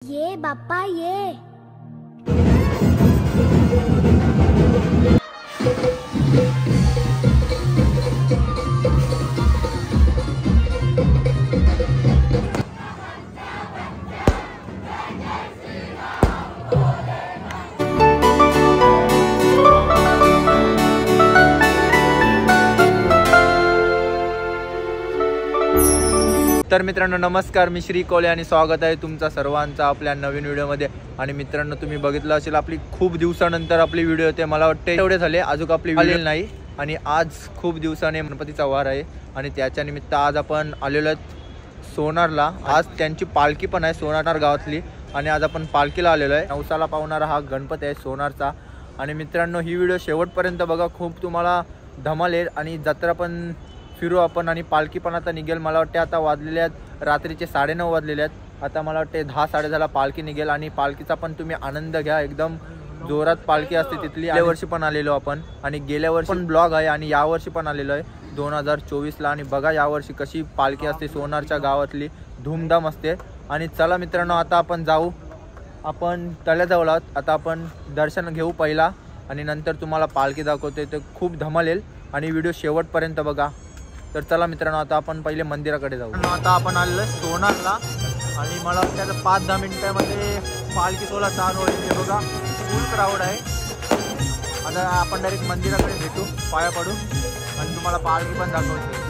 ये बाप्पा ये। तर मित्रांनो नमस्कार, मी श्री कोले आणि स्वागत आहे तुमचा सर्वांचा आपल्या नवीन व्हिडिओमध्ये। आणि मित्रांनो तुम्ही बघितलं असेल आपली खूप दिवसानंतर आपली व्हिडिओ होते। मला वाटते एवढे झाले अजून आपली व्हिडिओ नाही आणि आज खूप दिवसाने गणपतीचा वार आहे आणि त्याच्या निमित्त आज आपण आलेलो आहोत सोनारला। आज त्यांची पालखी पण आहे सोनार गावातली आणि आज आपण पालखीला आलेलो आहे। नवसाला पावणारा हा गणपती आहे सोनारचा। आणि मित्रांनो ही व्हिडिओ शेवटपर्यंत बघा, खूप तुम्हाला धमाल येईल आणि जत्रा पण फिरू आपण आणि पालखी पण आता निघेल। मला वाटते आता वाजलेले आहेत रात्रीचे 9:30 वाजलेले आहेत। आता मला वाटते 10 10:30 पालखी निघेल आणि पालखीचा पण तुम्ही आनंद घ्या। एकदम जोरात पालखी असते तिथली। गेल्या वर्षी पण आलेलो आपण आणि गेल्या वर्षी पण ब्लॉग आहे आणि या वर्षी पण आलेलो आहे 2024ला। आणि बघा या वर्षी कशी पालखी असते सोनारच्या गावातली, धूमधाम असते। आणि चला मित्रांनो आता आपण जाऊ, आपण तळ्याजवळ आहोत। आता आपण दर्शन घेऊ पहिला आणि नंतर तुम्हाला पालखी दाखवते, तर खूप धमाल येईल आणि व्हिडिओ शेवटपर्यंत बघा। तर चला मित्रांनो आता आपण पहिले मंदिराकडे जाऊ। आता आपण आलेलो सोनारला आणि मला वाटतं 5-10 मिनिटांमध्ये पालखी सोहळा चालू होईल। हे बघा फुल क्राऊड आहे। आता आपण डायरेक्ट मंदिराकडे भेटू, पाया पडू आणि तुम्हाला पालखी पण दाखवते।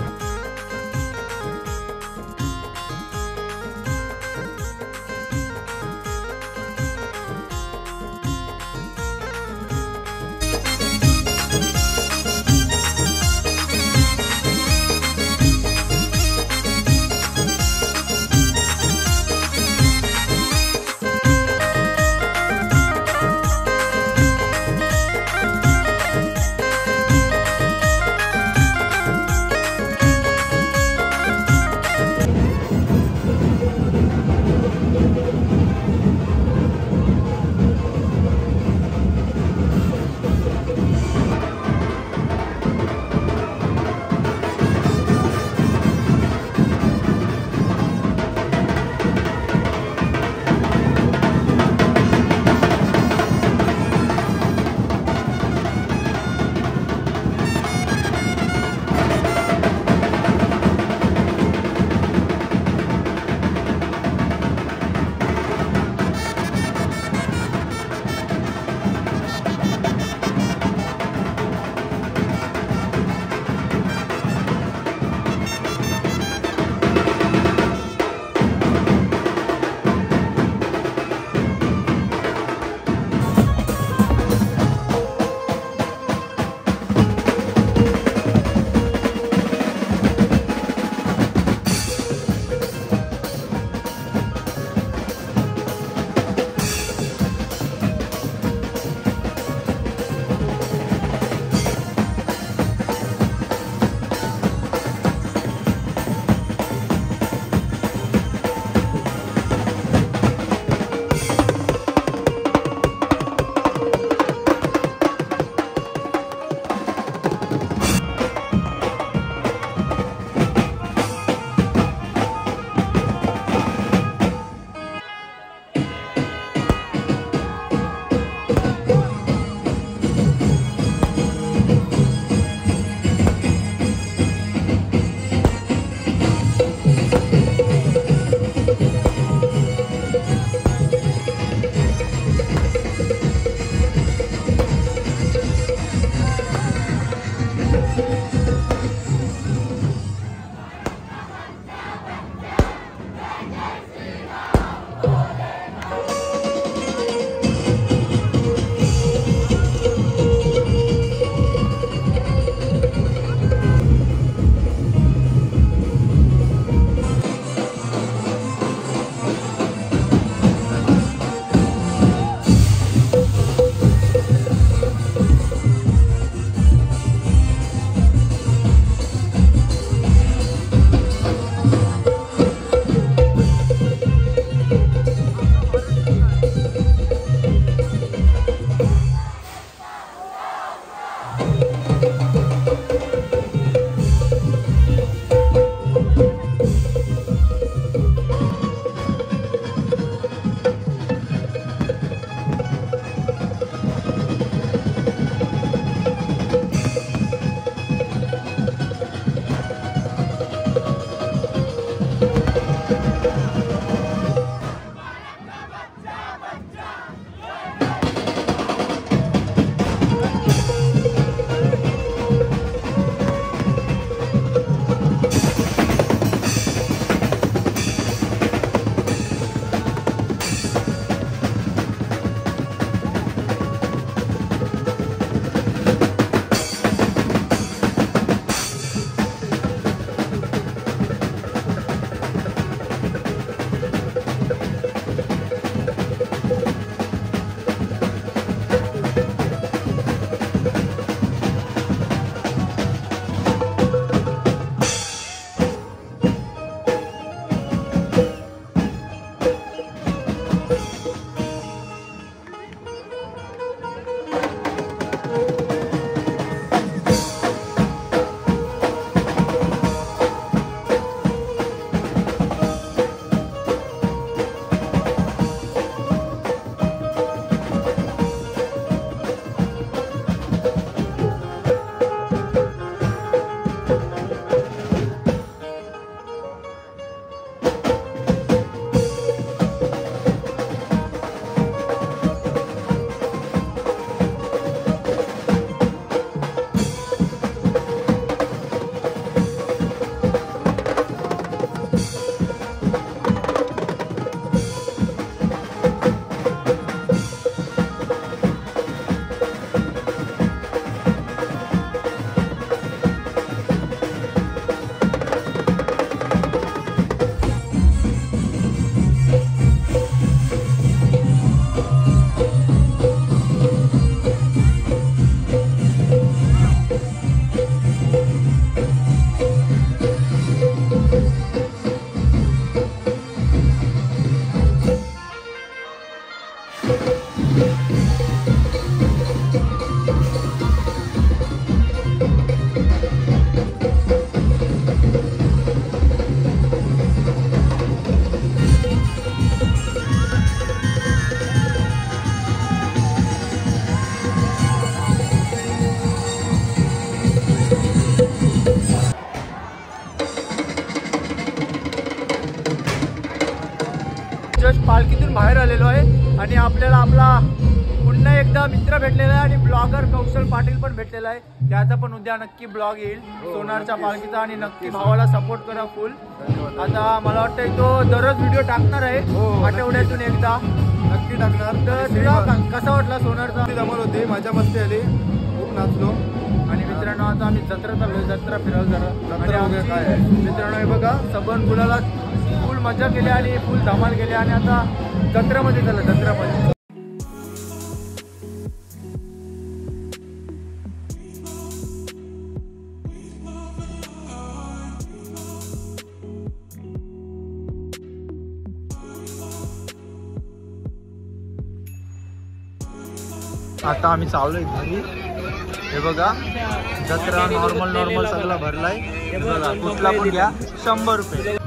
जस्ट पालखीतून बाहेर आलेलो आहे आणि आपल्याला आपला पुन्हा एकदा मित्र भेटलेला आहे आणि ब्लॉगर कौशल पाटील पण भेटलेला आहे. त्याचा पण उद्या नक्की ब्लॉग येईल सोनारच्या पालखीचा आणि नक्की भावाला सपोर्ट करा फुल. आता मला वाटतं तो दररोज व्हिडिओ टाकणार आहे आठवड्यातून एकदा नक्की टाकणार. तर तुला कसा वाटला सोनारचा? धमाल होती, मजा मस्ती आली, खूप नाचलो. आणि मित्रांनो आता आम्ही जत्रा चाललोय, जत्रा फिरायला जत्रा वगैरे काय आहे? मित्रांनो हे बघा सबन गुलाला फुल मजा केली आणि फुल धमाल केली आणि आता जत्रेमध्ये चाललं जत्रेमध्ये. आता आम्ही चाललोय घरी. हे बघा जत्रा नॉर्मल सगळा भरलाय. हे बघा कुठला पण घ्या 100 रुपये.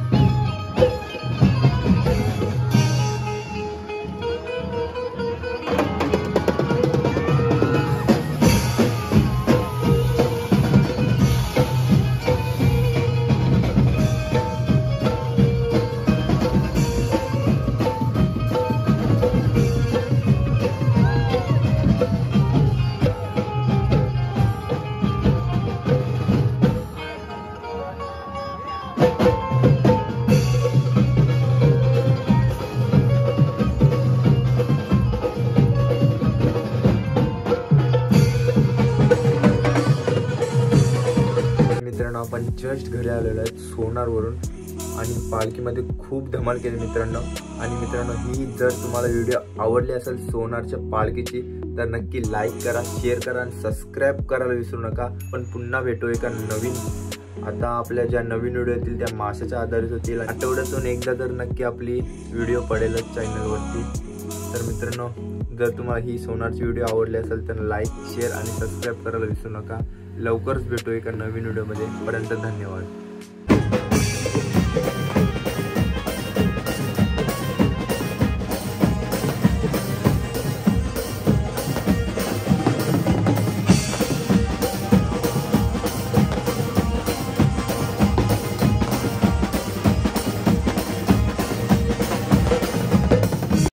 आपण जस्ट घरी आलेलो आहे सोनारवरून आणि पालखीमध्ये खूप धमाल केली मित्रांनो. आणि मित्रांनो ही जर तुम्हाला व्हिडिओ आवडली असेल सोनारच्या पालखीची तर नक्की लाईक करा, शेअर करा आणि सबस्क्राईब करायला विसरू नका. पण पुन्हा भेटू एका नवीन, आता आपल्या ज्या नवीन व्हिडिओ येतील त्या माशाच्या आधारित होतील. आठवड्यातून एकदा तर नक्की आपली व्हिडिओ पडेलच चॅनलवरती. तर मित्रांनो जर तुम्हाला ही सोनारची व्हिडिओ आवडली असेल तर लाईक, शेअर आणि सबस्क्राईब करायला विसरू नका. लवकरच भेटू एका नवीन व्हिडिओमध्ये. पर्यंत धन्यवाद.